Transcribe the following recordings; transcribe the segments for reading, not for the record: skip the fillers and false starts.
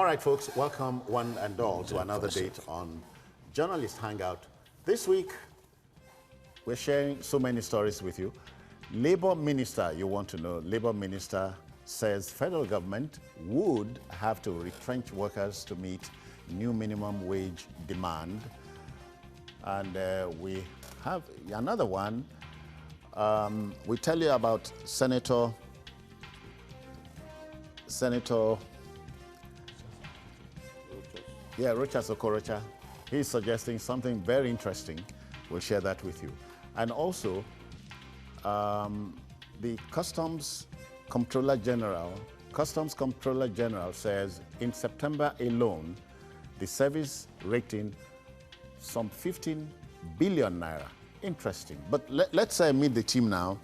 right, folks, welcome one and all to another date on Journalist Hangout. This week, we're sharing so many stories with you. Labor Minister, you want to know, Labor Minister says federal government would have to retrench workers to meet new minimum wage demand. And we have another one. We tell you about Senator Rochas Okorocha. He's suggesting something very interesting. We'll share that with you. And also, the Customs Comptroller General says in September alone, the service rating some 15 billion naira. Interesting. But let's meet the team now.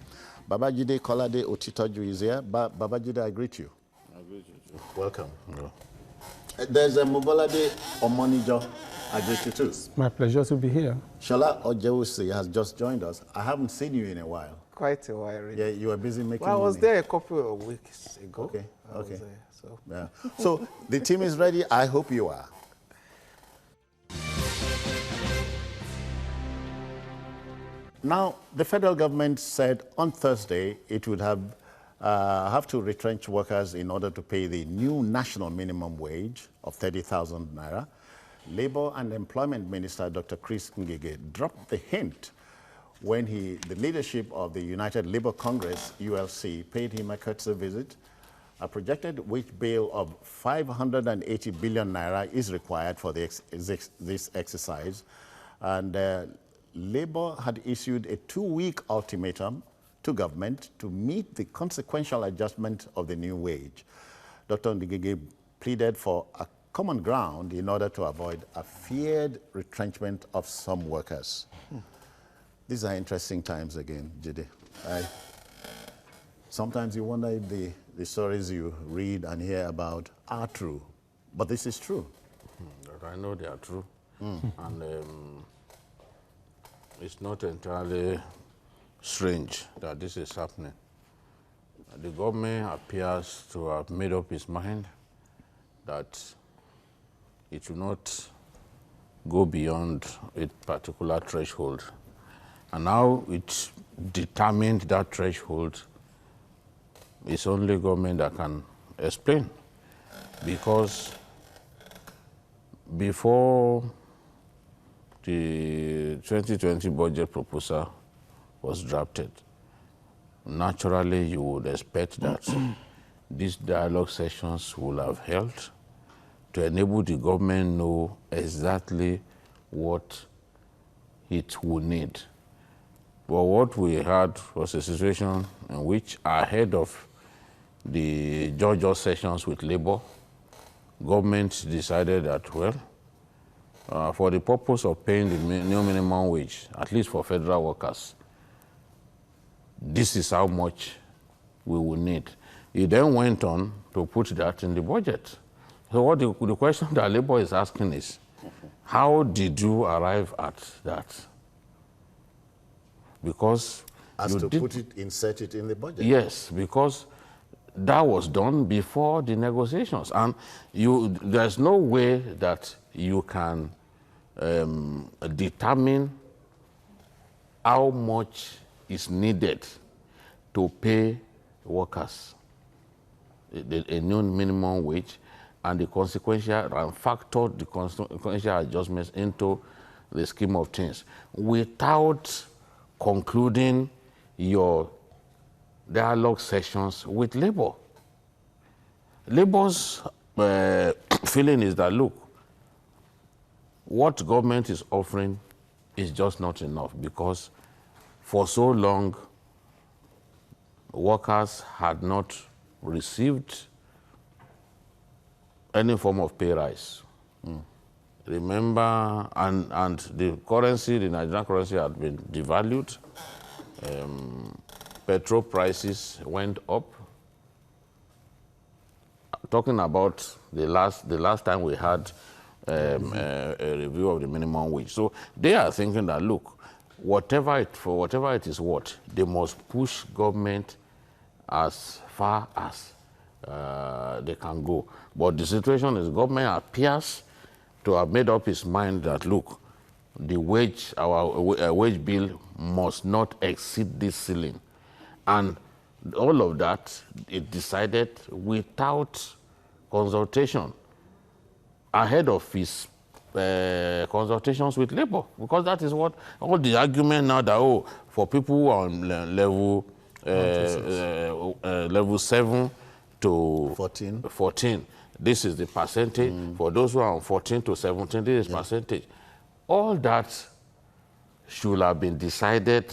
Babajide Kolade Otitoju is here. Babajide, I greet you. I greet you too. Welcome. Yeah. There's a Mobolade Omonijo. I greet you too. It's my pleasure to be here. Shola Ojewusi has just joined us. I haven't seen you in a while. Quite a while, really. Yeah, you were busy making money. I was there a couple of weeks ago. Okay, okay. So. Yeah. So the team is ready. I hope you are. Now, the federal government said on Thursday it would have to retrench workers in order to pay the new national minimum wage of 30,000 naira. Labor and Employment Minister Dr. Chris Ngige dropped the hint when the leadership of the United Labour Congress, ULC, paid him a courtesy visit. A projected wage bill of 580 billion naira is required for this exercise. And Labour had issued a 2-week ultimatum to government to meet the consequential adjustment of the new wage. Dr. Ngige pleaded for a common ground in order to avoid a feared retrenchment of some workers. These are interesting times again, Jide. Sometimes you wonder if the stories you read and hear about are true, but this is true. I know they are true, and it's not entirely strange that this is happening. The government appears to have made up its mind that it will not go beyond a particular threshold. And now it's determined that threshold is only government that can explain. Because before the 2020 budget proposal was drafted, naturally you would expect that these dialogue sessions will have held to enable the government know exactly what it would need. But what we had was a situation in which, ahead of the Georgia sessions with Labour, government decided that, well, for the purpose of paying the new minimum wage, at least for federal workers, this is how much we will need. He then went on to put that in the budget. So what the question that Labour is asking is, how did you arrive at that? Because insert it in the budget. Yes, because that was done before the negotiations, and there's no way that you can determine how much is needed to pay workers a new minimum wage and the consequential and factor the consequential adjustments into the scheme of things without concluding your dialogue sessions with Labour. Labour's feeling is that, look, what government is offering is just not enough, because for so long workers had not received any form of pay rise. Remember, and the currency, the Nigerian currency, had been devalued. Petrol prices went up. Talking about the last time we had a review of the minimum wage. So they are thinking that, look, whatever it is worth, they must push government as far as they can go. But the situation is government appears to have made up its mind that, look, the wage, our wage bill must not exceed this ceiling. And all of that, it decided without consultation ahead of his consultations with labor, because that is what all the argument now that, oh, for people who are on level 7 to 14, this is the percentage. For those who are on 14 to 17, this is percentage. All that should have been decided.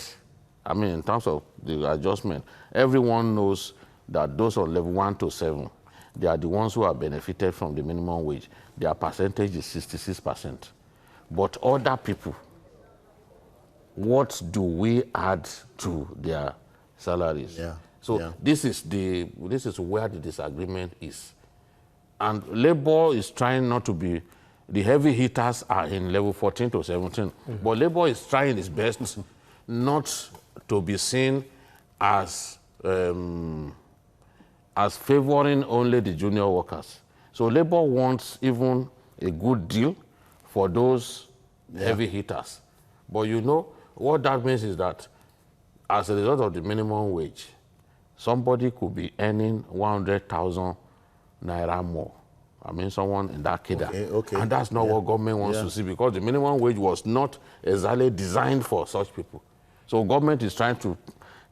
I mean, in terms of the adjustment, everyone knows that those on level 1 to 7, they are the ones who are benefited from the minimum wage. Their percentage is 66%. But other people, what do we add to their salaries? Yeah. So this is where the disagreement is. And labor is trying not to be, the heavy hitters are in level 14 to 17. But labor is trying its best not to be seen as favoring only the junior workers. So labor wants even a good deal for those heavy hitters. But you know, what that means is that as a result of the minimum wage, somebody could be earning 100,000 naira more. I mean, someone in that cadre. And that's not what government wants to see, because the minimum wage was not exactly designed for such people. So government is trying to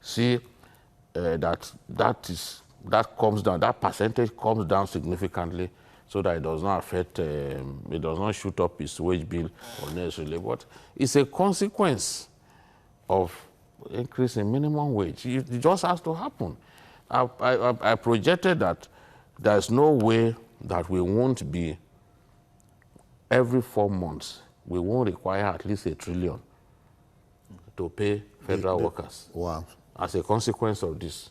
see that comes down, that percentage comes down significantly, so that it does not affect, it does not shoot up its wage bill unnecessarily. But it's a consequence of increase in minimum wage. It just has to happen. I projected that there's no way that we won't be, every 4 months, we won't require at least 1 trillion to pay federal workers. Wow. As a consequence of this.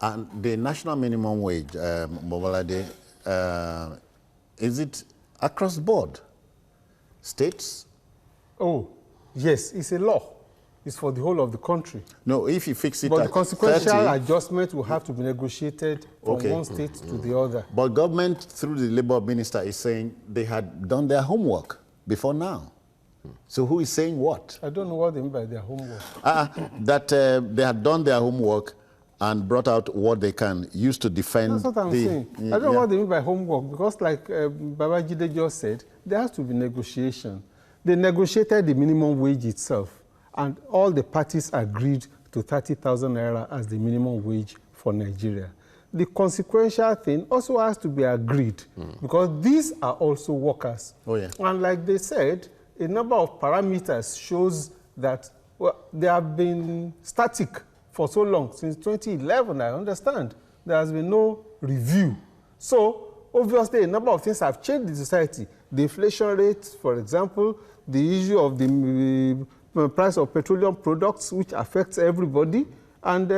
And the national minimum wage, Mobalade, is it across the board? States? Oh, yes, it's a law. It's for the whole of the country. No, if you fix it but at the consequential 30, adjustment will have to be negotiated from one state to the other. But government, through the labor minister, is saying they had done their homework before now. So who is saying what? I don't know what they mean by their homework. That they had done their homework and brought out what they can use to defend. That's what I'm saying. I don't know what they mean by homework, because like Babajide just said, there has to be negotiation. They negotiated the minimum wage itself, and all the parties agreed to 30,000 naira as the minimum wage for Nigeria. The consequential thing also has to be agreed, because these are also workers. Oh, yeah. And like they said, a number of parameters shows that they have been static for so long, since 2011, I understand. There has been no review. So, obviously, a number of things have changed in society. The inflation rate, for example, the issue of the price of petroleum products, which affects everybody. And,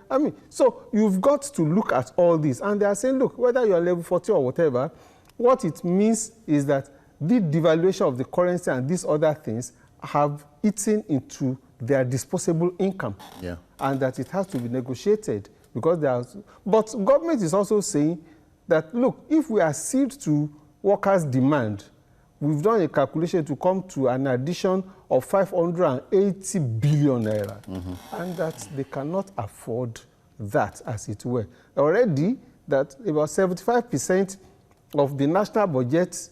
I mean, so you've got to look at all this. And they are saying, look, whether you're level 40 or whatever, what it means is that the devaluation of the currency and these other things have eaten into their disposable income. Yeah. And that it has to be negotiated, because there are, but government is also saying that, look, if we accede to workers' demand, we've done a calculation to come to an addition of 580 billion naira, and that they cannot afford that, as it were. Already, that about 75% of the national budget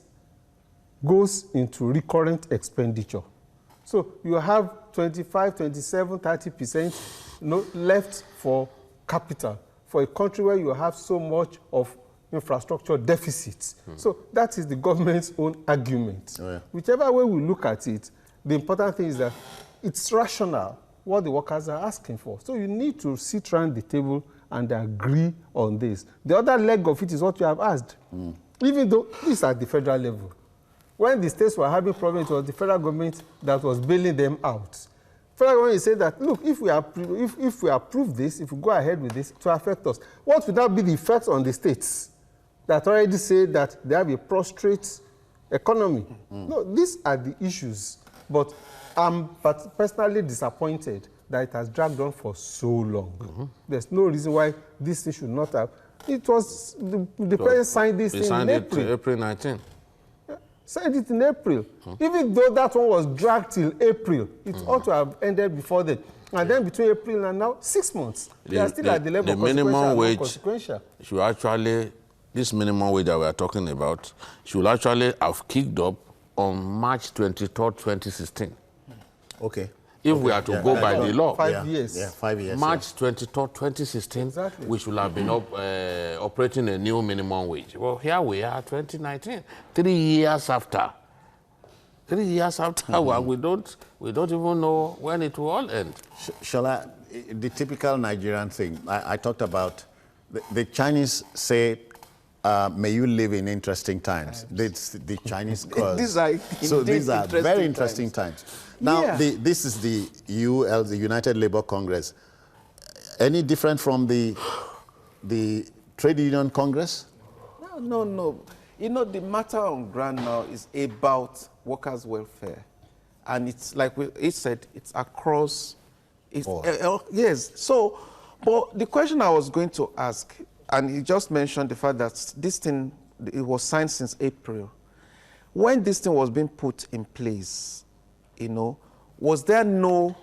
goes into recurrent expenditure. So you have 25, 27, 30% left for capital, for a country where you have so much of infrastructure deficits. So that is the government's own argument. Oh, yeah. Whichever way we look at it, the important thing is that it's rational what the workers are asking for. So you need to sit around the table and agree on this. The other leg of it is what you have asked. Even though this is at the federal level. When the states were having problems, it was the federal government that was bailing them out. Federal government said that, look, if we approve this, if we go ahead with this, to affect us, what would that be the effect on the states that already say that they have a prostrate economy? No, these are the issues. But I'm personally disappointed that it has dragged on for so long. There's no reason why this thing should not have. It was, the president signed this He in signed April. it April 19. Signed it in April. Even though that one was dragged till April, it ought to have ended before then. And then between April and now, 6 months. They are still at the level of minimum wage consequential. should actually, this minimum wage that we are talking about, should actually have kicked up on March 23rd, 2016. Okay. If we are to go by the law. 5 years. Yeah, 5 years. March 23rd, 2016, Exactly. we should have been operating a new minimum wage. Well, here we are, 2019, 3 years after. 3 years after, well, we don't even know when it will all end. Shola, the typical Nigerian thing, I talked about, the Chinese say, may you live in interesting times. The Chinese cause. These are so these are very interesting times. Now, Yeah. this is the UL, the United Labour Congress. Any different from the Trade Union Congress? No. You know, the matter on ground now is about workers' welfare. And it's like he said, it's across. Yes. So, but the question I was going to ask, and he just mentioned the fact that this thing, it was signed since April. When this thing was being put in place, you know, was there no,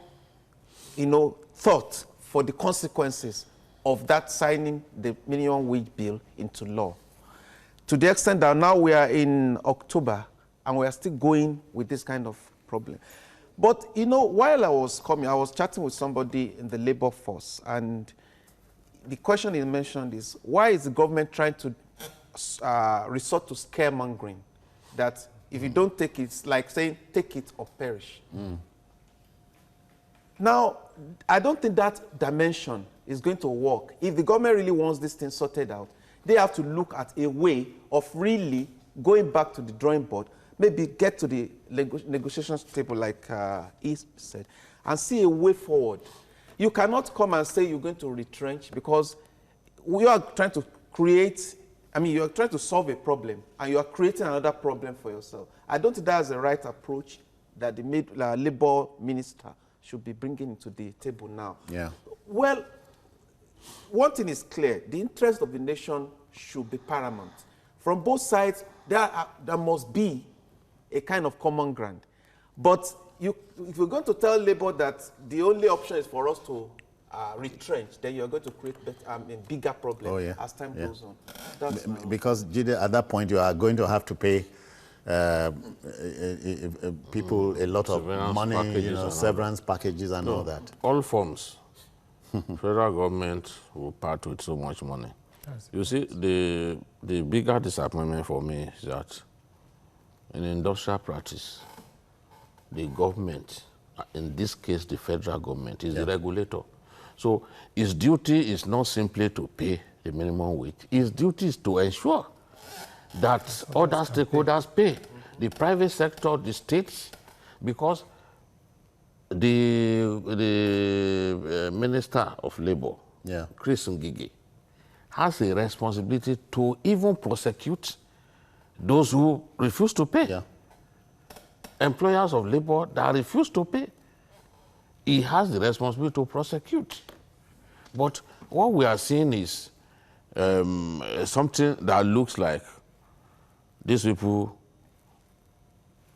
thought for the consequences of that signing the minimum wage bill into law? To the extent that now we are in October and we are still going with this kind of problem. But, while I was coming, I was chatting with somebody in the labor force, and the question he mentioned is, why is the government trying to resort to scaremongering? That if you don't take it, it's like saying, take it or perish. Now, I don't think that dimension is going to work. If the government really wants this thing sorted out, they have to look at a way of really going back to the drawing board, maybe get to the negotiations table, like he said, and see a way forward. You cannot come and say you're going to retrench, because you are trying to create, you are trying to solve a problem, and you are creating another problem for yourself. I don't think that's the right approach that the labor minister should be bringing into the table now. Yeah. Well, one thing is clear: the interest of the nation should be paramount. From both sides, there must be a kind of common ground. But if you're going to tell Labour that the only option is for us to retrench, then you're going to create a bigger problem as time goes on. That's because, Jide, at that point, you are going to have to pay people a lot of money, severance packages and all that. All forms. Federal government will part with so much money. You see, the bigger disappointment for me is that in industrial practice, the government, in this case the federal government, is the regulator. So its duty is not simply to pay the minimum wage. Its duty is to ensure that other stakeholders pay. The private sector, the states, because the Minister of Labour, Chris Ngige, has a responsibility to even prosecute those who refuse to pay. Employers of labor that refuse to pay, he has the responsibility to prosecute. But what we are seeing is something that looks like these people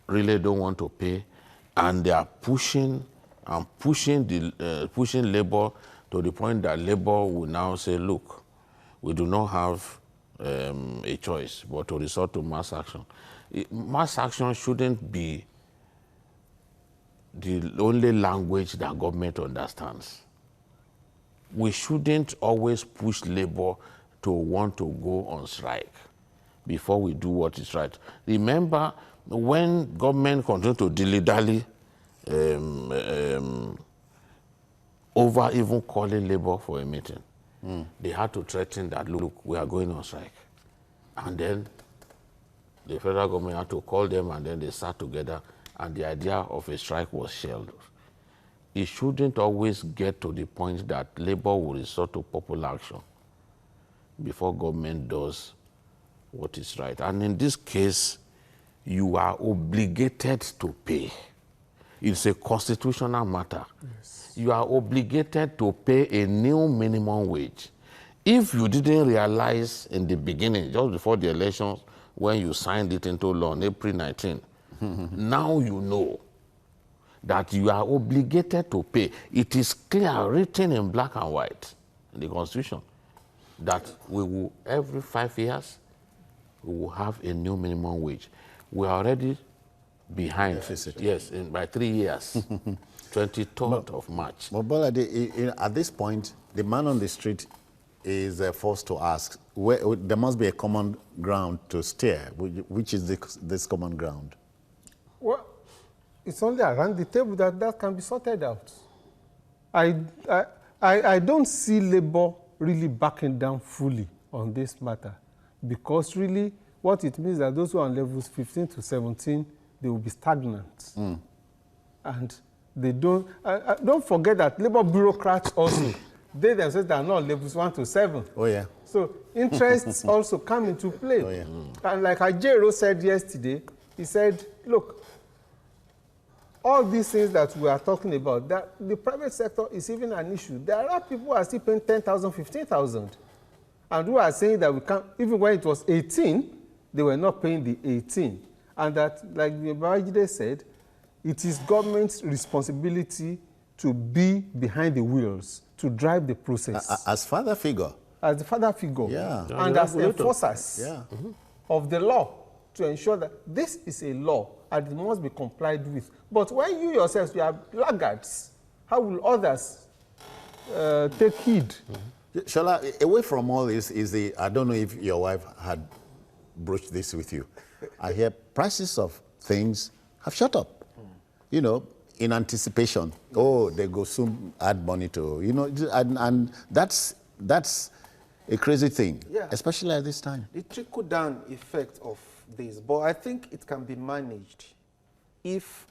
really don't want to pay, and they are pushing labor to the point that labor will now say, look, we do not have a choice but to resort to mass action. Mass action shouldn't be the only language that government understands. We shouldn't always push labor to want to go on strike before we do what is right. Remember, when government continued to dilly-dally over even calling labor for a meeting, they had to threaten that, look, we are going on strike. And then the federal government had to call them, and then they sat together, and the idea of a strike was shelved. It shouldn't always get to the point that labor will resort to popular action before government does what is right. And in this case, you are obligated to pay. It's a constitutional matter. You are obligated to pay a new minimum wage. If you didn't realize in the beginning, just before the elections, when you signed it into law on April 19, now you know that you are obligated to pay. It is clear, written in black and white in the Constitution, that we will, every 5 years, we will have a new minimum wage. We are already behind. Deficit. Yes, by 3 years. 23rd of March. But Bolade, at this point, the man on the street is forced to ask, there must be a common ground to steer. Which is this common ground? Well, it's only around the table that can be sorted out. I don't see Labour really backing down fully on this matter, because really what it means is that those who are on levels 15 to 17, they will be stagnant. And they don't forget that Labour bureaucrats also, they themselves are not levels 1 to 7. Oh, yeah. So interests also come into play. Oh, yeah. And like Ajero said yesterday, he said, look, all these things that we are talking about, that the private sector is even an issue. There are people who are still paying 10,000, 15,000, and who are saying that we can't, even when it was 18, they were not paying the 18. And that, like Babajide said, it is government's responsibility to be behind the wheels, to drive the process. As father figure. As the father figure. Yeah. And as enforcers Yeah. of the law, to ensure that this is a law and it must be complied with. But when you yourselves, you are laggards, how will others take heed? Shola, away from all this is I don't know if your wife had broached this with you. I hear prices of things have shot up, you know, in anticipation. Oh, they go soon add money to, you know, and that's a crazy thing, Yeah. especially at this time. The trickle-down effect of this, but I think it can be managed if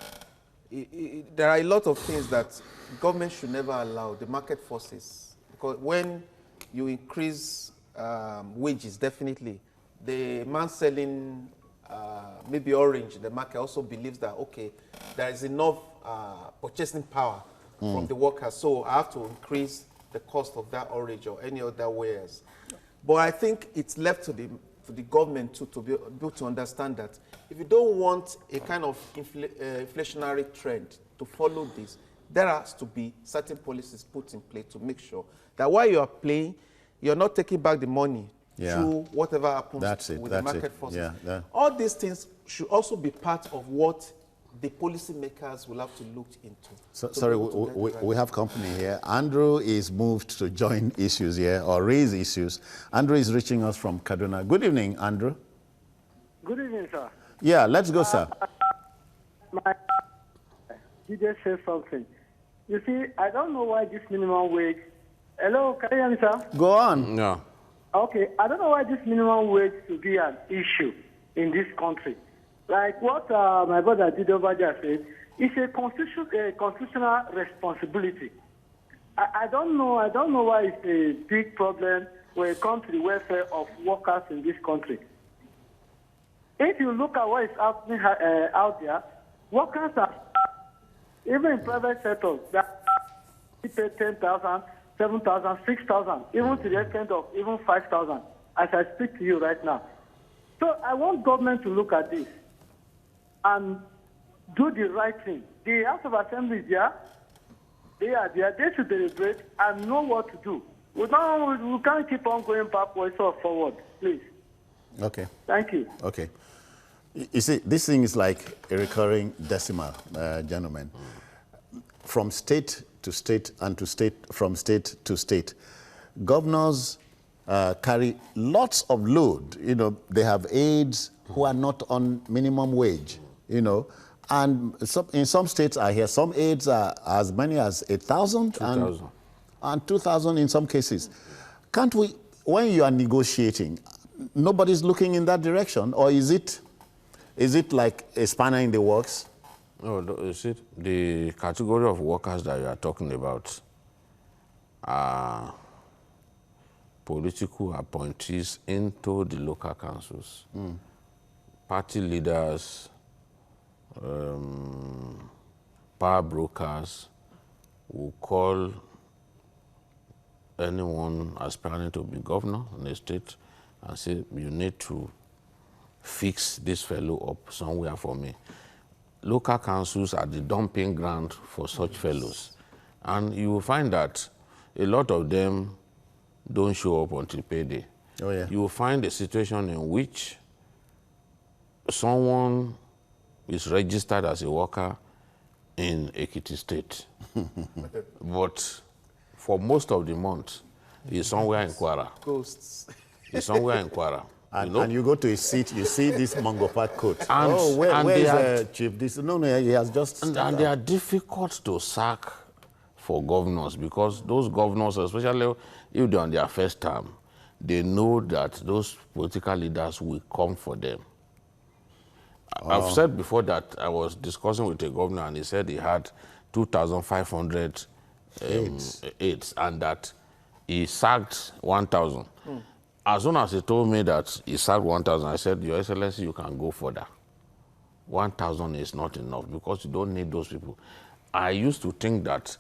there are a lot of things that government should never allow, the market forces. Because when you increase wages, definitely, the man selling maybe orange in the market also believes that, okay, there is enough purchasing power from the workers, so I have to increase the cost of that orange or any other wares. But I think it's left to the government to be able to understand that if you don't want a kind of inflationary trend to follow this, there has to be certain policies put in place to make sure that while you are playing, you're not taking back the money through whatever happens with the market forces. Yeah. All these things should also be part of what the policymakers will have to look into. So, sorry, we have company here. Andrew is moved to join issues here or raise issues. Andrew is reaching us from Kaduna. Good evening, Andrew. Good evening, sir. Yeah, let's go, sir. You just said something. You see, I don't know why this minimum wage... Hello, can you hear me, sir? Go on. No. Okay, I don't know why this minimum wage should be an issue in this country. Like what my brother did over there said, it's a constitutional responsibility. I don't know why it's a big problem when it comes to the welfare of workers in this country. If you look at what is happening out there, workers are, even in private sector, that pay 10,000, 7,000, 6,000, even to the extent of even 5,000, as I speak to you right now. So I want government to look at this and do the right thing. The House of Assembly is there. They are there. They should deliberate and know what to do. We can't keep on going backwards or forward, please. Okay. Thank you. Okay. You see, this thing is like a recurring decimal, gentlemen. From state to state and from state to state. Governors carry lots of load. You know, they have aides who are not on minimum wage, you know. And in some states, I hear some aides are as many as 8,000 and 2,000 in some cases. Can't we, when you are negotiating, nobody's looking in that direction, or is it like a spanner in the works? No, you see, the category of workers that you are talking about are political appointees into the local councils, party leaders, power brokers who call anyone aspiring to be governor in a state and say, you need to fix this fellow up somewhere for me. Local councils are the dumping ground for such fellows. And you will find that a lot of them don't show up until payday. Oh, yeah. You will find a situation in which someone is registered as a worker in Ekiti State, but for most of the month, he's somewhere in Kwara. Ghosts. He's somewhere in Kwara. And you go to his seat, you see this Mongo Park coat. And- where and is Chief? This, no, he has just... And they are difficult to sack for governors because those governors, especially if they're on their first term, they know that those political leaders will come for them. I've said before that I was discussing with a governor and he said he had 2,500 aides and that he sacked 1,000. As soon as he told me that he sacked 1,000, I said, Your Excellency, you can go further. 1,000 is not enough because you don't need those people. I used to think that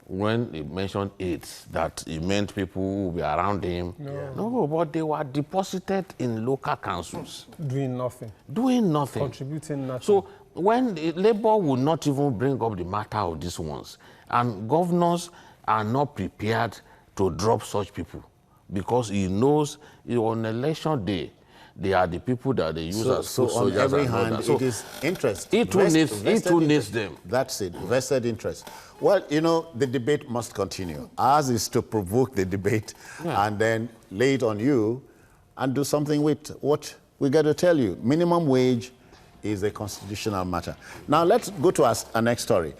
when he mentioned aides, that he meant people who will be around him. No, but they were deposited in local councils. Doing nothing. Doing nothing. Contributing nothing. So when Labour will not even bring up the matter of these ones, and governors are not prepared to drop such people because he knows on election day, they are the people that they use as So on soldiers every and all hand, that. So it is interest. It too needs them. That's it, vested interest. Well, you know, the debate must continue. Ours is to provoke the debate and then lay it on you and do something with what we got to tell you. Minimum wage is a constitutional matter. Now, let's go to our next story.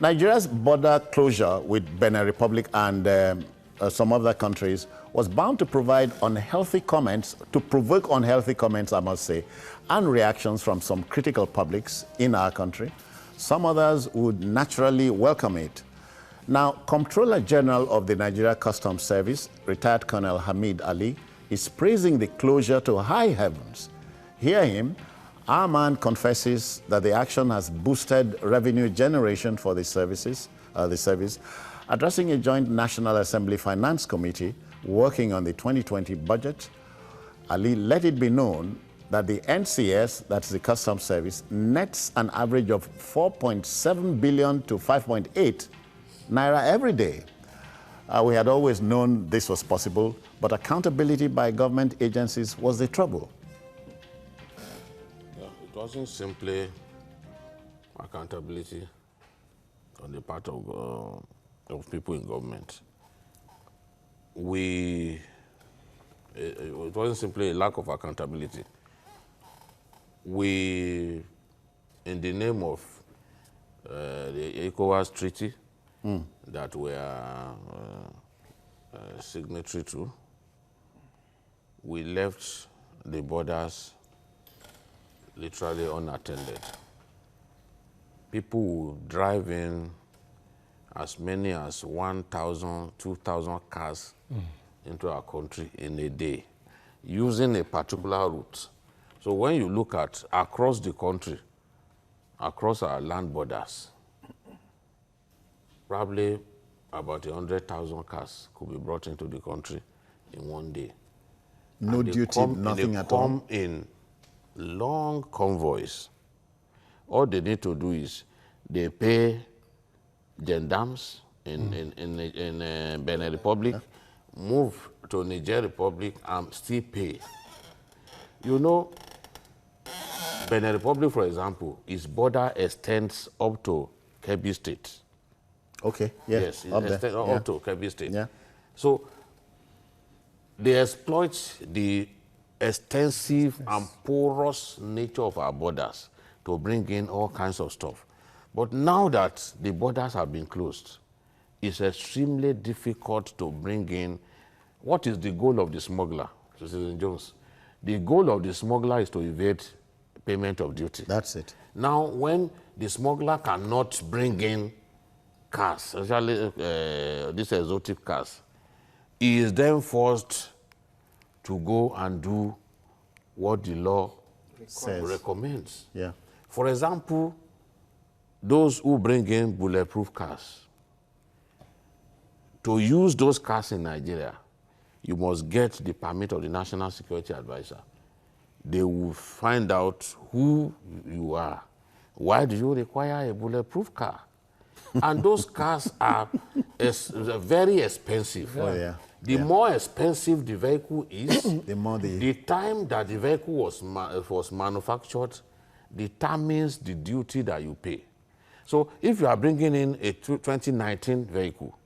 Nigeria's border closure with Benin Republic and some other countries was bound to provide unhealthy comments, to provoke unhealthy comments, I must say, and reactions from some critical publics in our country. Some others would naturally welcome it. Now, Comptroller General of the Nigeria Customs Service, retired Colonel Hamid Ali, is praising the closure to high heavens. Hear him. Our man confesses that the action has boosted revenue generation for the service, addressing a joint National Assembly Finance Committee working on the 2020 budget. Ali let it be known that the NCS, that's the Customs Service, nets an average of 4.7 billion to 5.8 naira every day. We had always known this was possible, but accountability by government agencies was the trouble. Yeah, it wasn't simply accountability on the part of people in government. It wasn't simply a lack of accountability. We, in the name of the ECOWAS treaty that we are signatory to, we left the borders literally unattended. People would drive in as many as 1,000, 2,000 cars into our country in a day, using a particular route. So when you look at across the country, across our land borders, probably about 100,000 cars could be brought into the country in one day. No duty, nothing at all. They come in long convoys. All they need to do is they pay gendarmes in Benin Republic, move to Niger Republic and still pay. You know, Benin Republic, for example, its border extends up to Kebbi State. Okay, yeah. Yes, it up extends there. up to Kebbi State. Yeah. So they exploit the extensive and porous nature of our borders to bring in all kinds of stuff. But now that the borders have been closed, it's extremely difficult to bring in. What is the goal of the smuggler, Citizen Jones? The goal of the smuggler is to evade payment of duty. That's it. Now, when the smuggler cannot bring in cars, especially these exotic cars, he is then forced to go and do what the law recommends. Yeah. For example, those who bring in bulletproof cars, to use those cars in Nigeria, you must get the permit of the National Security Advisor. They will find out who you are. Why do you require a bulletproof car? And those cars are very expensive. Oh, yeah. The more expensive the vehicle is, The more the time that the vehicle was manufactured determines the duty that you pay. So if you are bringing in a 2019 vehicle,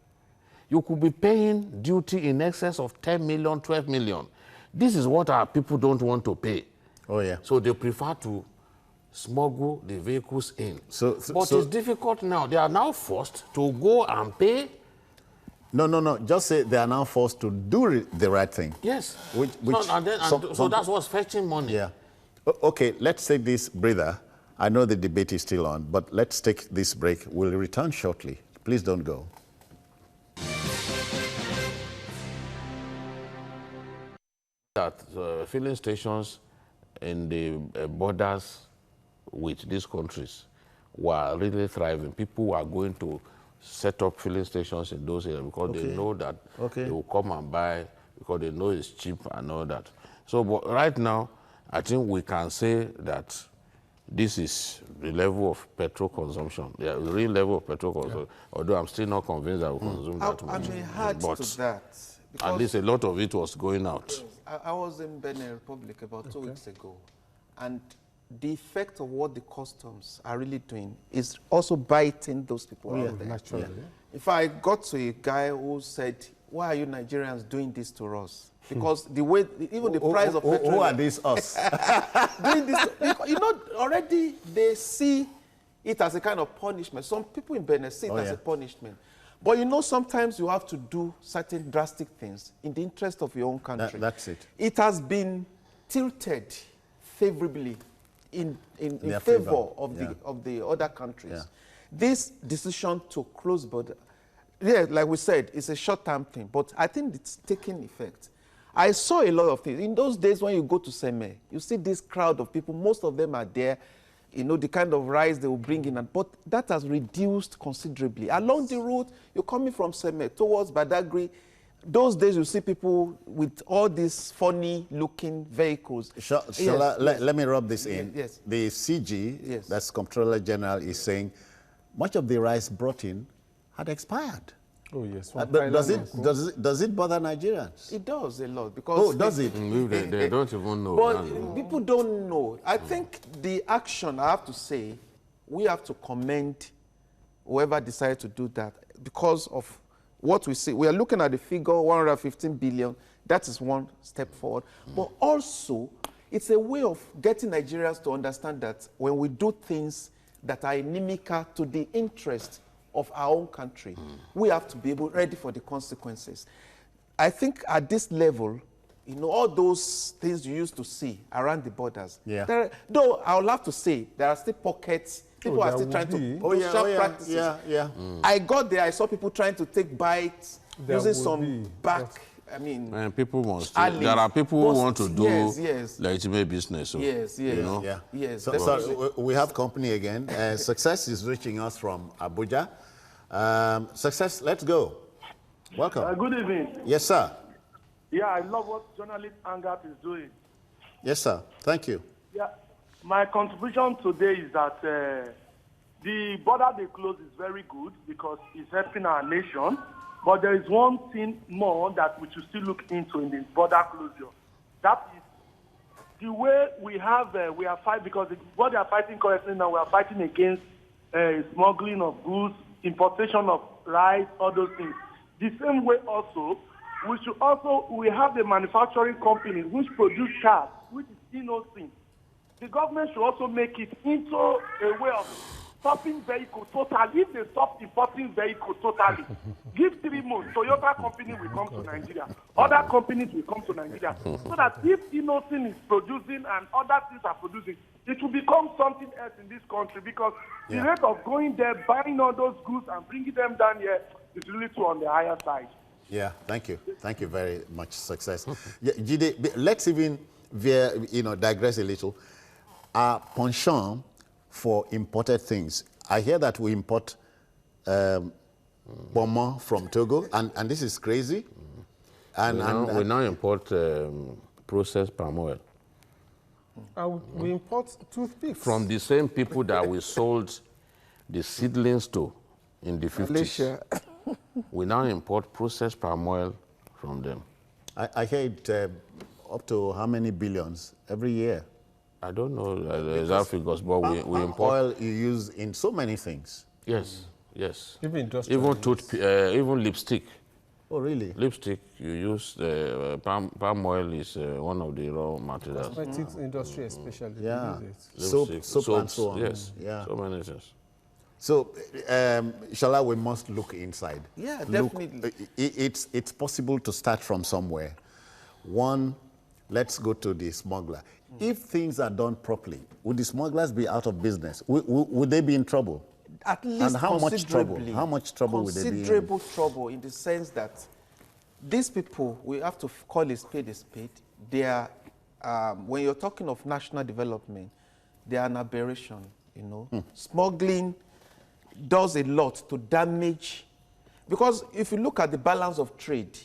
you could be paying duty in excess of 10 million, 12 million. This is what our people don't want to pay. Oh, yeah. So they prefer to smuggle the vehicles in. But so it's difficult now. They are now forced to go and pay. No. Just say they are now forced to do the right thing. Yes. So that's what's fetching money. Yeah. Okay, let's take this breather. I know the debate is still on, but let's take this break. We'll return shortly. Please don't go. That filling stations in the borders with these countries were really thriving. People were going to set up filling stations in those areas because they know that they will come and buy because they know it's cheap and all that. So, but right now, I think we can say that this is the level of petrol consumption, the real level of petrol consumption, although I'm still not convinced that we consume that much. I may add to that. At least a lot of it was going out. I was in Benin Republic about 2 weeks ago, and the effect of what the customs are really doing is also biting those people out there. Naturally. Yeah. If I got to a guy who said, "Why are you Nigerians doing this to us?" Because the way, even the price of petrol. Who are these us? Doing this, you know, already they see it as a kind of punishment. Some people in Benin see it as a punishment. But you know, sometimes you have to do certain drastic things in the interest of your own country. That's it. It has been tilted favorably in favor of the other countries. Yeah. This decision to close border, like we said, it's a short-term thing, but I think it's taking effect. I saw a lot of things. In those days when you go to Seme, you see this crowd of people, most of them are there, you know, the kind of rice they will bring in, but that has reduced considerably. Along the route, you're coming from Seme towards Badagry, those days you see people with all these funny-looking vehicles. Let me rub this in. Yes. The CG, that's Comptroller General, is saying much of the rice brought in had expired. Oh, yes. Does it bother Nigerians? It does a lot. Because does it? They don't even know. But people don't know. I think the action, I have to say, we have to commend whoever decided to do that because of what we see. We are looking at the figure, 115 billion. That is one step forward. But also, it's a way of getting Nigerians to understand that when we do things that are inimical to the interest of our own country, we have to be ready for the consequences. I think at this level, you know, all those things you used to see around the borders, though I'll have to say, there are still pockets, people are still trying to do sharp practices. I got there, I saw people trying to take bites, using some I mean, and people must. There are people who want to do legitimate business. So, you know? So we have company again. Success is reaching us from Abuja. Success, let's go. Welcome. Good evening. Yes, sir. Yeah, I love what journalist Angat is doing. Yes, sir. Thank you. Yeah, my contribution today is that the border they close is very good because it's helping our nation. But there is one thing more that we should still look into in the border closure. That is the way we have, we are fighting, because what they are fighting currently now, we are fighting against smuggling of goods, importation of rice, all those things. The same way also, we have the manufacturing companies which produce cars, which is innocent. The government should also make it into a way of stopping vehicles totally. If they stop importing vehicles totally, give 3 months, Toyota company will come to Nigeria. Other companies will come to Nigeria. So that if innocent is producing and other things are producing, it will become something else in this country because the rate of going there, buying all those goods and bringing them down here is really too on the higher side. Yeah, thank you. Thank you very much. Success. Jide, let's even digress a little. Our penchant for imported things. I hear that we import pomo from Togo, and this is crazy. We now import processed palm oil. We import toothpicks. From the same people that we sold the seedlings to in the 50s. Malaysia. We now import processed palm oil from them. I hear it up to how many billions every year? I don't know the exact figures, but we import oil you use in so many things. Yes, yes. Even industrial. Even lipstick. Oh, really? Lipstick, you use palm oil is one of the raw materials. Cosmetics industry especially. Yeah. Use it. Soap and so on. Yes, Yeah. so many things. So, Shala, we must look inside. Yeah, Look, definitely. it's possible to start from somewhere. One, let's go to the smuggler. If things are done properly, would the smugglers be out of business? Would they be in trouble? At least And how much trouble? considerably. How much trouble would they be in? Considerable trouble in the sense that these people, we have to call a spade a spade. They are, when you're talking of national development, they are an aberration, you know. Smuggling does a lot to damage, because if you look at the balance of trade,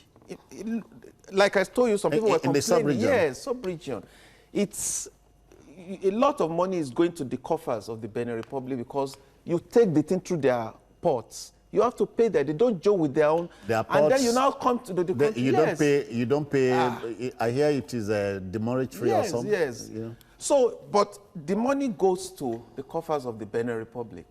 like I told you, some people were In the complaining. sub-region. Yes, sub-region. It's a lot of money is going to the coffers of the Benin Republic because you take the thing through their ports. You have to pay that. They don't joke with their own. Their and then ports, you now come to the country. You Yes. don't pay. I hear it is a demoratory or something. Yes. You know? So, but the money goes to the coffers of the Benin Republic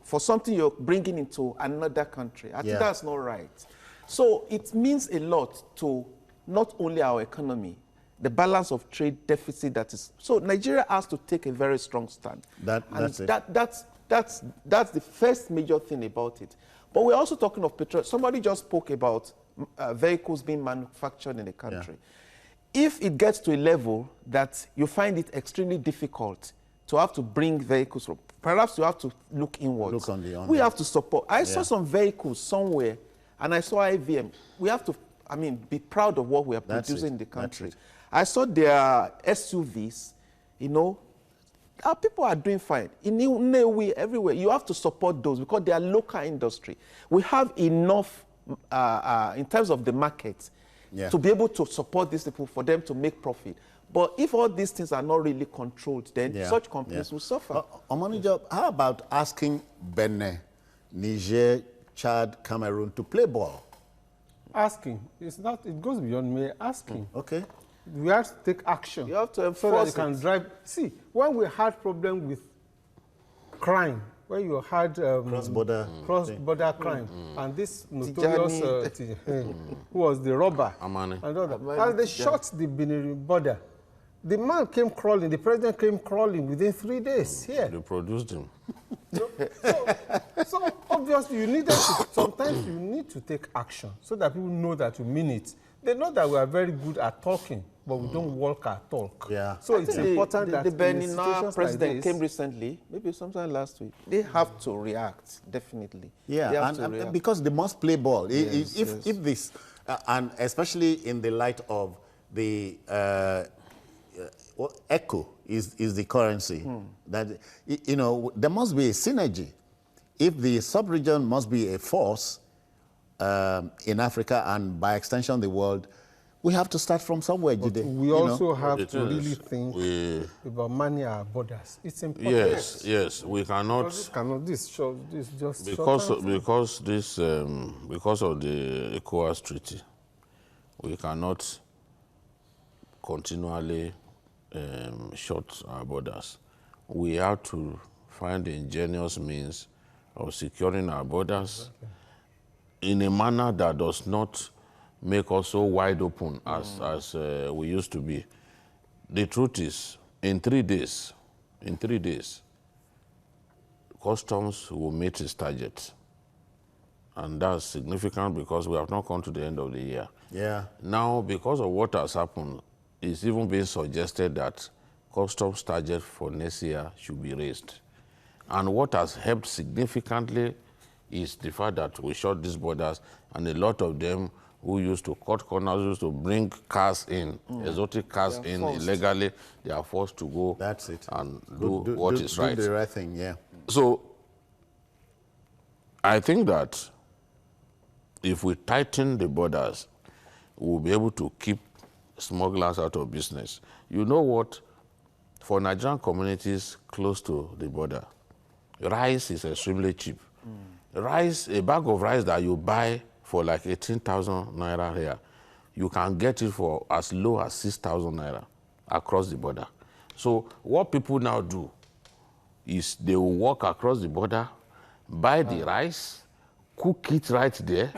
for something you're bringing into another country. I think that's not right. So it means a lot to not only our economy, the balance of trade deficit that is. So Nigeria has to take a very strong stand. That's it. That's the first major thing about it. But we're also talking of petrol. Somebody just spoke about vehicles being manufactured in the country. If it gets to a level that you find it extremely difficult to have to bring vehicles from, perhaps you have to look inwards. Look on the we have to support. I saw some vehicles somewhere, and I saw IVM. We have to, be proud of what we are producing in the country. I saw their SUVs, you know. People are doing fine. In Newi, everywhere. You have to support those because they are local industry. We have enough in terms of the market to be able to support these people for them to make profit. But if all these things are not really controlled, then such companies will suffer. Omonijo, how about asking Benin, Niger, Chad, Cameroon to play ball? Asking. It's not, it goes beyond mere asking. Okay. We have to take action. You have to enforce so that you can it. drive. See, when we had problem with crime, when you had Cross-border crime, and this notorious who was the robber, Amani. and all that, as they shot the Benin border, the man came crawling, the president came crawling within 3 days here. They produced him. So obviously you needed to, sometimes you need to take action so that people know that you mean it. They know that we are very good at talking, but we don't walk our talk. Yeah. So it's important that the Benin situations president like this, came recently, maybe sometime last week. They have to react, definitely. Yeah, They have to and react. because they must play ball. If this, and especially in the light of the echo is the currency, that, you know, there must be a synergy. If the sub-region must be a force in Africa and by extension the world, we have to start from somewhere, Jide. we also have to really think about managing our borders. It's important. Yes, we cannot. This just Because of the ECOWAS treaty, we cannot continually shut our borders. We have to find ingenious means of securing our borders in a manner that does not make us so wide open as we used to be. The truth is, in 3 days, customs will meet its target. And that's significant because we have not come to the end of the year. Yeah. Now, because of what has happened, it's even being suggested that customs target for next year should be raised. And what has helped significantly is the fact that we shut these borders, and a lot of them who used to cut corners, used to bring cars in, exotic cars in illegally, they are forced to go and do what is right. Do the right thing, yeah. So I think that if we tighten the borders, we'll be able to keep smugglers out of business. You know what? For Nigerian communities close to the border, rice is extremely cheap. Rice, a bag of rice that you buy for like 18,000 naira here, you can get it for as low as 6,000 naira across the border. So what people now do is they will walk across the border, buy the rice, cook it right there,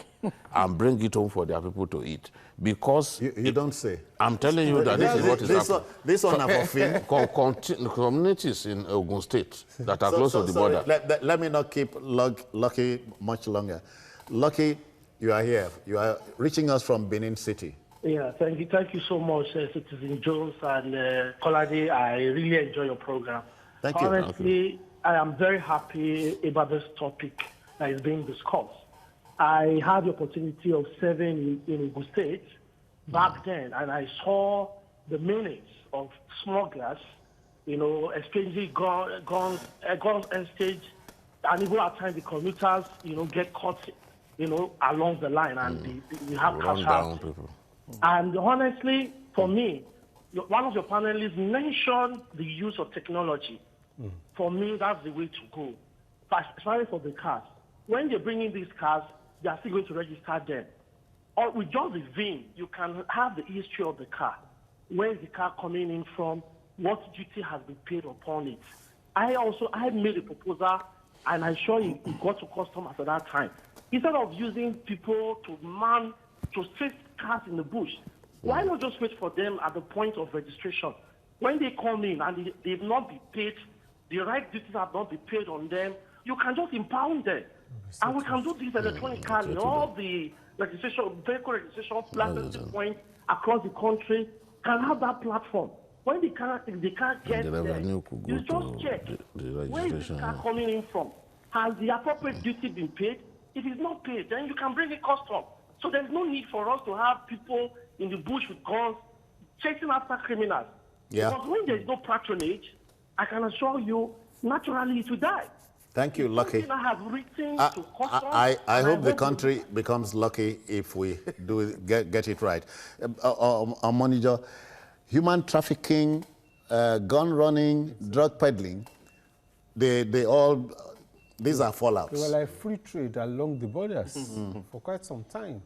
and bring it home for their people to eat. Because you don't say. I'm telling you that this is what is happening. This one are for film. Communities in Ogun State that are close to the border. Let me not keep Lucky much longer. Lucky, you are here. You are reaching us from Benin City. Yeah, thank you. Thank you so much, Citizen Jones and Kolade. I really enjoy your program. Thank you. Honestly, I am very happy about this topic that is being discussed. I had the opportunity of serving in Ogun State back then, and I saw the minutes of smugglers, exchanging guns exchange, and even at times the commuters, get caught, along the line, and we have cash out. And honestly, for me, one of your panelists mentioned the use of technology. For me, that's the way to go, especially for the cars. When they bring in these cars, they are still going to register them. Or with just the VIN, you can have the history of the car. Where is the car coming in from? What duty has been paid upon it? I made a proposal, and I'm sure it got to customers at that time. Instead of using people to chase cars in the bush, why not just wait for them at the point of registration? When they come in and they've not been paid, the right duties have not been paid on them, you can just impound them. And we can do this electronically. All the vehicle registration platforms point across the country can have that platform. When the car gets there, you just check where is the car coming in from. Has the appropriate duty been paid? If it's not paid, then you can bring it custom. So there's no need for us to have people in the bush with guns chasing after criminals. Yeah. Because when there's no patronage, I can assure you, naturally it will die. Thank you, Lucky. I hope the country becomes lucky if we get it right. Manager, human trafficking, gun running, drug peddling, these are fallouts. They were like free trade along the borders for quite some time.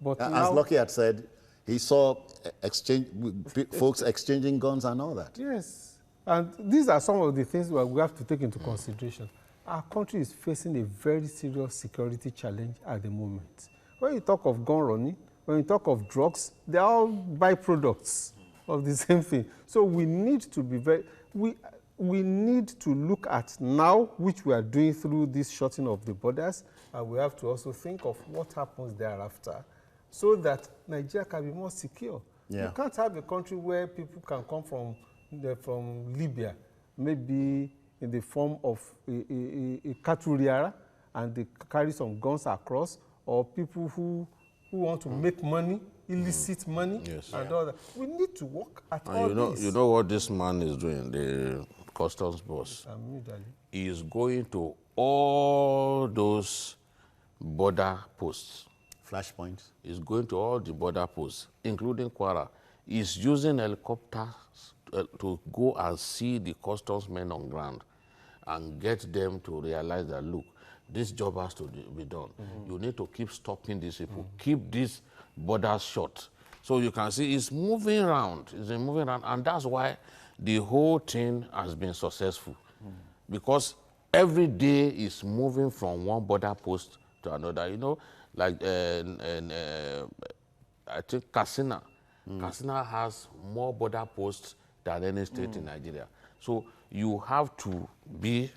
But as Lucky had said, he saw folks exchanging guns and all that. Yes, and these are some of the things we have to take into consideration. Our country is facing a very serious security challenge at the moment. When you talk of gun running, when you talk of drugs, they are all byproducts of the same thing. So we need to be we need to look at now, which we are doing through this shutting of the borders, and we have to also think of what happens thereafter so that Nigeria can be more secure. Yeah. You can't have a country where people can come from Libya, maybe in the form of a caturiara, and they carry some guns across, or people who want to make money, illicit money, and all that. We need to work at all this. You know what this man is doing, the customs boss? He is going to all those border posts. Flashpoints. He's going to all the border posts, including Kwara. He's using helicopters to go and see the customs men on ground and get them to realize that, look, this job has to be done. You need to keep stopping these people, keep these borders shut. So you can see it's moving around, and that's why the whole thing has been successful. Because every day is moving from one border post to another. You know, like I think Katsina. Katsina has more border posts than any state in Nigeria. So you have to be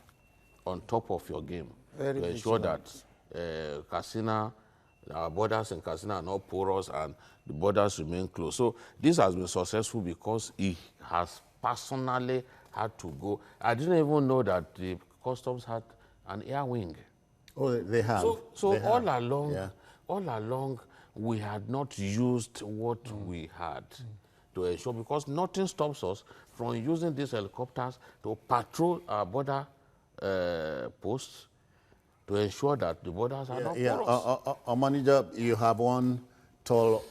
on top of your game to ensure that Katsina, our borders in Katsina are not porous and the borders remain closed. So this has been successful because he has personally had to go. I didn't even know that the customs had an air wing. Oh, they have. So all along, we had not used what we had to ensure, because nothing stops us from using these helicopters to patrol our border posts to ensure that the borders are not porous. Manager, you have one tall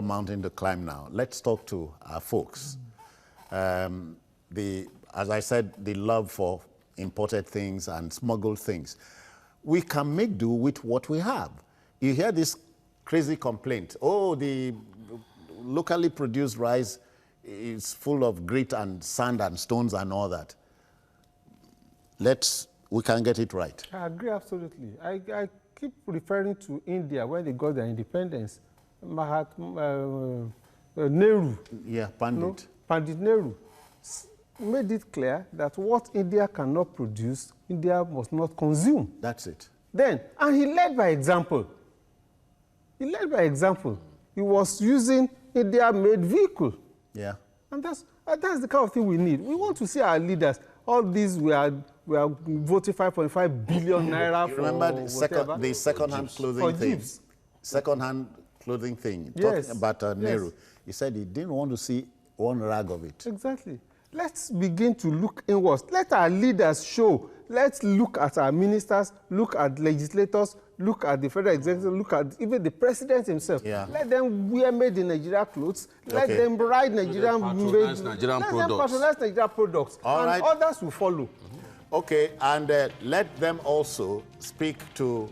mountain to climb now. Let's talk to our folks. As I said, the love for imported things and smuggled things. We can make do with what we have. You hear this crazy complaint. Oh, the locally produced rice is full of grit and sand and stones and all that. We can get it right. I agree absolutely. I keep referring to India when they got their independence. Nehru. Yeah, Pandit. Pandit Nehru made it clear that what India cannot produce, India must not consume. That's it. And he led by example. He led by example. He was using India-made vehicle. Yeah. And that's the kind of thing we need. We want to see our leaders. All these we are voting 5.5 billion naira for. Remember the second-hand clothing thing. Second-hand clothing thing. Yes. Talking about Nehru. Yes. He said he didn't want to see one rag of it. Exactly. Let's begin to look inwards. Let our leaders show. Let's look at our ministers, look at legislators, look at the federal executive, look at even the president himself. Yeah. Let them wear made in Nigeria clothes. Let them ride Nigerian products. Let them patronize Nigerian products. All right. Others will follow. Okay, and let them also speak to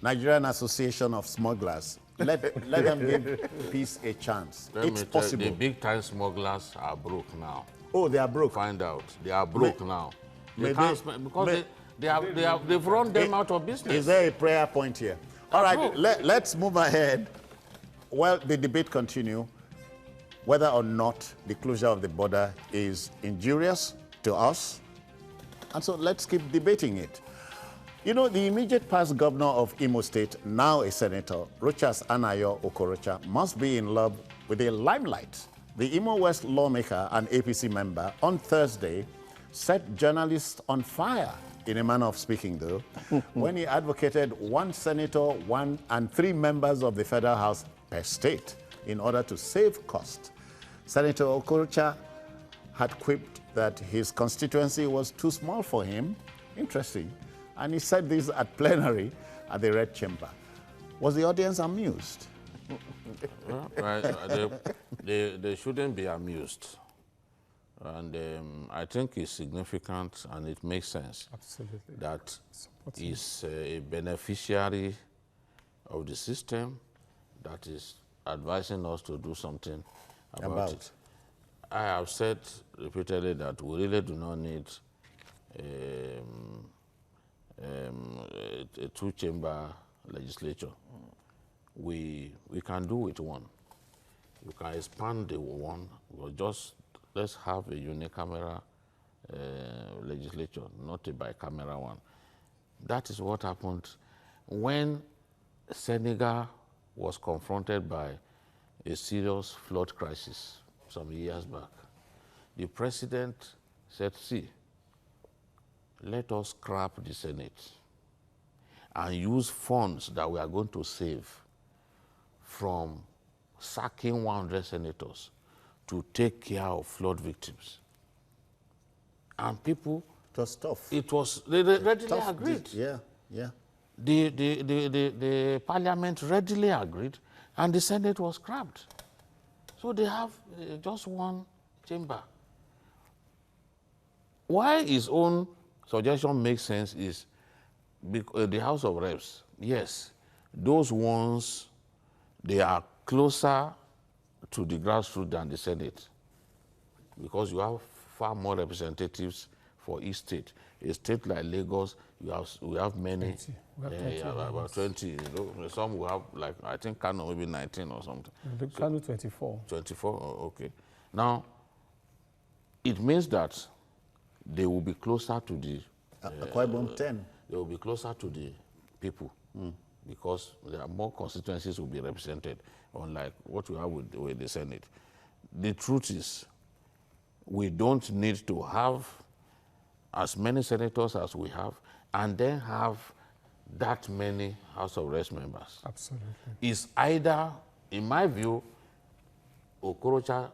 Nigerian Association of Smugglers. Let them give peace a chance. It's possible. The big-time smugglers are broke now. Oh, they are broke. Find out. They are broke now. They can't because they've run them out of business. Is there a prayer point here? All right, let's move ahead. Well, the debate continue whether or not the closure of the border is injurious to us. And so let's keep debating it. You know, the immediate past governor of Imo State, now a senator, Rochas Anayo Okorocha, must be in love with the limelight. The Imo West lawmaker and APC member on Thursday set journalists on fire, in a manner of speaking though, when he advocated one senator, and 3 members of the federal house per state in order to save cost. Senator Okorocha had quipped that his constituency was too small for him. Interesting. And he said this at plenary at the Red Chamber. Was the audience amused? They shouldn't be amused. And I think it's significant and it makes sense. Absolutely. That is a beneficiary of the system that is advising us to do something about it. I have said repeatedly that we really do not need a 2-chamber legislature. We can do with one. We can expand the one, but just let's have a unicameral legislature, not a bicameral one. That is what happened when Senegal was confronted by a serious flood crisis some years back. The president said, see, let us scrap the Senate and use funds that we are going to save from sacking 100 senators to take care of flood victims. And people... It was tough. They readily agreed. Yeah, yeah. The parliament readily agreed, and the Senate was scrapped. So they have just one chamber. Why his own suggestion makes sense is the House of Reps, yes, those ones, they are closer to the grassroots than the Senate because you have far more representatives for each state. A state like Lagos, we have many, about 20. You know, some will have, like, I think Kano maybe 19 or something. Kano 24. 24, oh, okay. Now, it means that they will be closer to the... Akwa 10. They will be closer to the people because there are more constituencies will be represented, unlike what we have with the Senate. The truth is, we don't need to have as many senators as we have and then have that many House of Reps members. Absolutely. It's either, in my view, Okorocha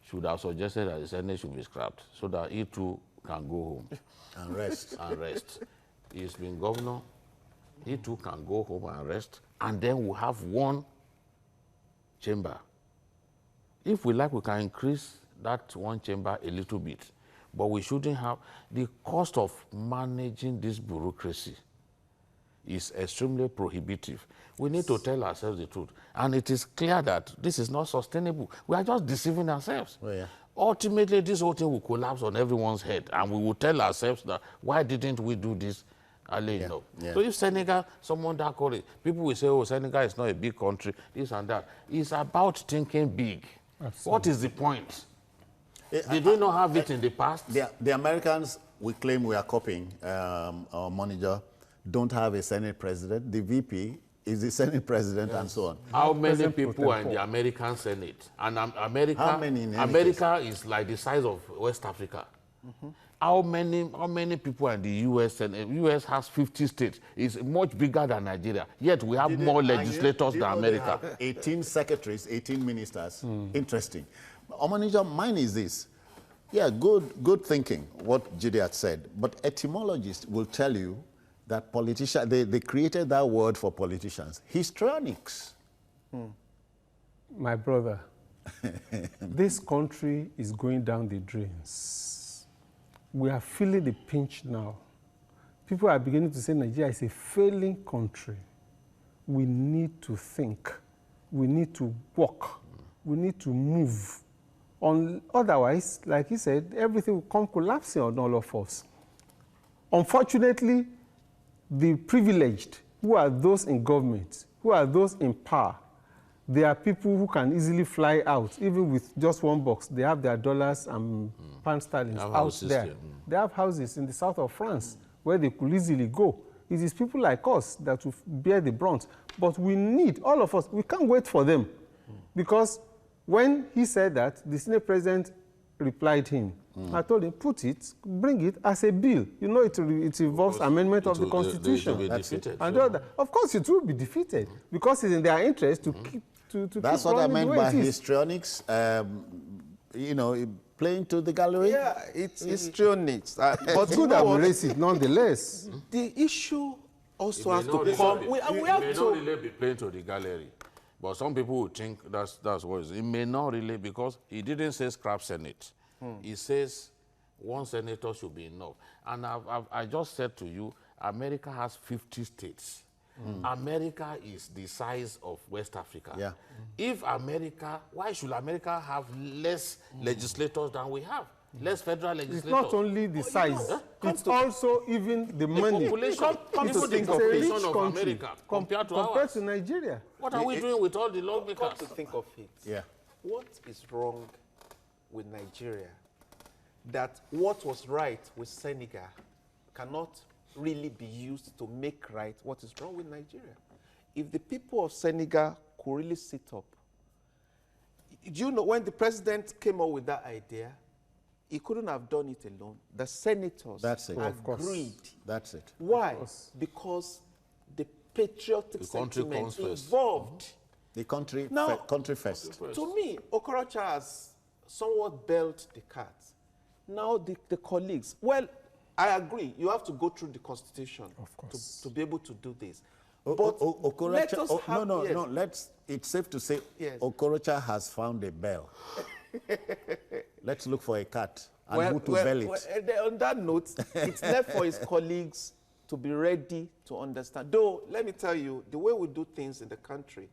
should have suggested that the Senate should be scrapped so that he too can go home. And rest. And rest. He's been governor. He too can go home and rest, and then we'll have one chamber. If we like, we can increase that one chamber a little bit, but we shouldn't have the cost of managing this bureaucracy is extremely prohibitive. We need to tell ourselves the truth. And it is clear that this is not sustainable. We are just deceiving ourselves. Oh, yeah. Ultimately, this whole thing will collapse on everyone's head, and we will tell ourselves that, why didn't we do this early enough? Yeah. So if Senegal, someone that called it, people will say, oh, Senegal is not a big country, this and that. It's about thinking big. Absolutely. What is the point? Did we not have it in the past? The Americans, we claim we are copying, our manager, don't have a Senate president. The VP is the Senate president, and so on. How many people are in the American Senate? And America, How many in any America is like the size of West Africa. How many people are in the U.S. Senate? U.S. has 50 states. It's much bigger than Nigeria. Yet we have more legislators than America. 18 secretaries, 18 ministers. Interesting. Manager, mine is this. Yeah, good thinking, what Judy had said. But etymologists will tell you that politicians, they created that word for politicians, histrionics. My brother, this country is going down the drains. We are feeling the pinch now. People are beginning to say Nigeria is a failing country. We need to think. We need to walk. We need to move. Otherwise, like he said, everything will come collapsing on all of us. Unfortunately, the privileged, who are those in government, who are those in power, they are people who can easily fly out, even with just one box. They have their dollars and pound sterling out there. They have houses in the south of France where they could easily go. It is people like us that will bear the brunt. But we need, all of us, we can't wait for them. Because when he said that, the Senate president replied him. I told him, bring it as a bill. You know, it involves amendment of the Constitution. And of course, it will be defeated because it's in their interest to keep That's what I meant by histrionics. You know, playing to the gallery. Yeah, it's histrionics. But good embrace it nonetheless. The issue also has to come. We have may to. not really be playing to the gallery. But some people would think that's what it is. It may not really, because he didn't say scrap Senate. He says one senator should be enough. And I just said to you, America has 50 states. America is the size of West Africa. Yeah. If America, why should America have less legislators than we have? Less federal legislators. It's not only the size, it's also even the money. Population, Come to think of population rich of country America compared to compared ours. to Nigeria. What are we doing with all the Come lawmakers? to think of it. Yeah. What is wrong with Nigeria? That what was right with Senegal cannot really be used to make right what is wrong with Nigeria. If the people of Senegal could really sit up, do you know when the president came up with that idea, he couldn't have done it alone. The senators agreed. That's it. Why? Because the patriotic sentiment involved. The country, country first. To me, Okorocha has somewhat bailed the cat. Now the colleagues, well, I agree, you have to go through the Constitution to be able to do this. But let us have, it's safe to say Okorocha has found a bell. Let's look for a cat and who to bell it. On that note, it's left for his colleagues to be ready to understand. Though, let me tell you, the way we do things in the country,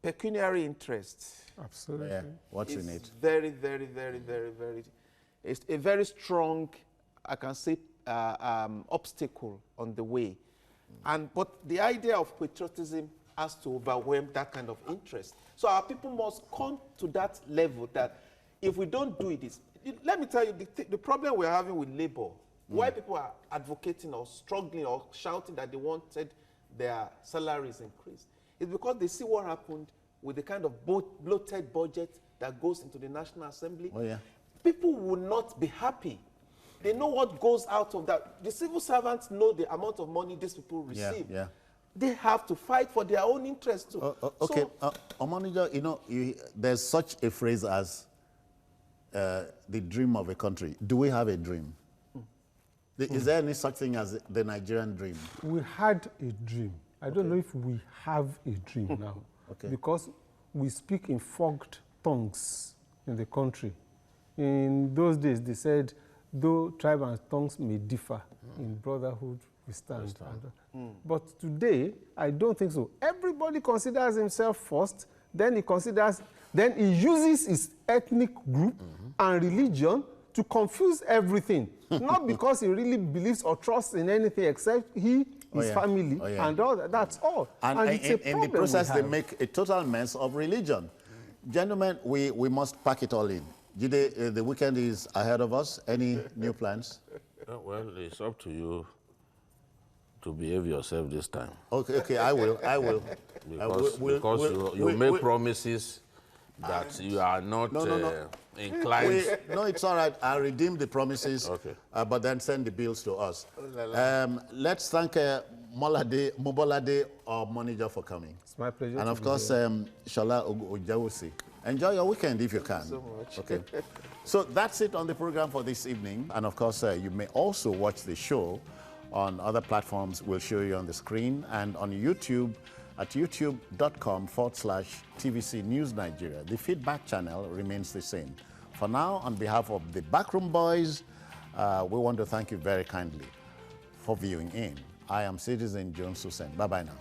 pecuniary interest. Absolutely. Yeah. What's in it? Very, very, very, very, very. It's a very strong, I can say, obstacle on the way. But the idea of patriotism has to overwhelm that kind of interest. So our people must come to that level that if we don't do it, let me tell you, the problem we're having with labor, why people are advocating or struggling or shouting that they wanted their salaries increased, is because they see what happened with the kind of bloated budget that goes into the National Assembly. Oh, yeah. People will not be happy. They know what goes out of that. The civil servants know the amount of money these people receive. Yeah. They have to fight for their own interests too. Okay, Manager, you know, there's such a phrase as the dream of a country. Do we have a dream? Is there any such thing as the Nigerian dream? We had a dream. I don't know if we have a dream now. Okay. Because we speak in fogged tongues in the country. In those days, they said, though tribe and tongues may differ, in brotherhood we stand. But today, I don't think so. Everybody considers himself first, then he uses his ethnic group and religion to confuse everything. Not because he really believes or trusts in anything except his family and all that. That's all. And it's a in the problem process, we they have. make a total mess of religion. Gentlemen, we must pack it all in. Jide, the weekend is ahead of us. Any new plans? Well, it's up to you to behave yourself this time. Okay, I will. Because you make promises that you are not inclined. No, it's all right. I'll redeem the promises, Okay. But then send the bills to us. Let's thank Mobolade, our manager, for coming. It's my pleasure. And of course, Shola Ojawusi. Enjoy your weekend if you can. So much. Okay. So that's it on the program for this evening. And of course, you may also watch the show on other platforms. We'll show you on the screen and on YouTube at youtube.com/TVC News Nigeria. The feedback channel remains the same. For now, on behalf of the Backroom Boys, we want to thank you very kindly for viewing in. I am Citizen Jones Hussein. Bye-bye now.